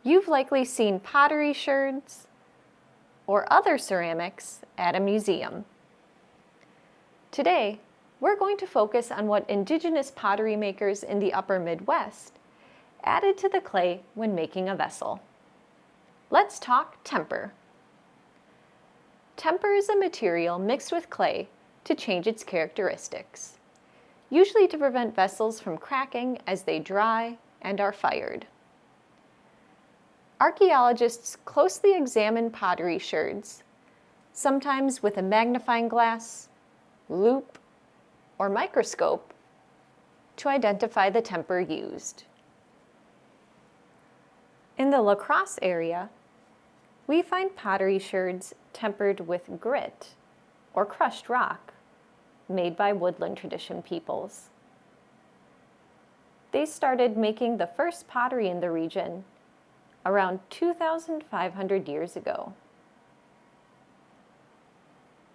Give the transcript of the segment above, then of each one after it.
You've likely seen pottery sherds or other ceramics at a museum. Today, we're going to focus on what indigenous pottery makers in the upper Midwest added to the clay when making a vessel. Let's talk temper. Temper is a material mixed with clay to change its characteristics, usually to prevent vessels from cracking as they dry and are fired. Archaeologists closely examine pottery sherds, sometimes with a magnifying glass, loupe, or microscope, to identify the temper used. In the Crosse area, we find pottery sherds tempered with grit, or crushed rock, made by Woodland tradition peoples. They started making the first pottery in the region around 2,500 years ago.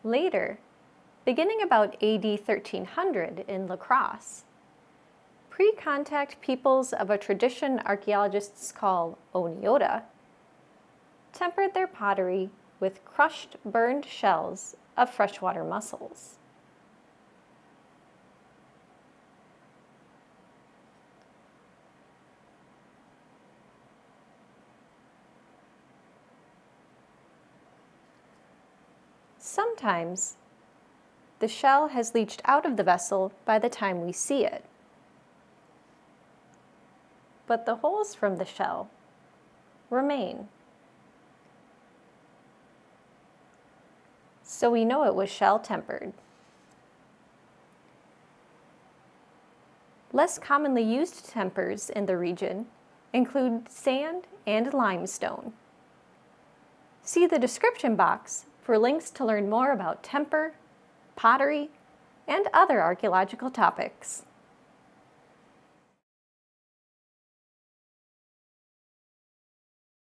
Later, beginning about AD 1300 in Crosse, precontact peoples of a tradition archaeologists call Oneota tempered their pottery with crushed, burned shells of freshwater mussels. Sometimes, the shell has leached out of the vessel by the time we see it. But the holes from the shell remain. So we know it was shell tempered. Less commonly used tempers in the region include sand and limestone. See the description box for links to learn more about temper, pottery, and other archaeological topics.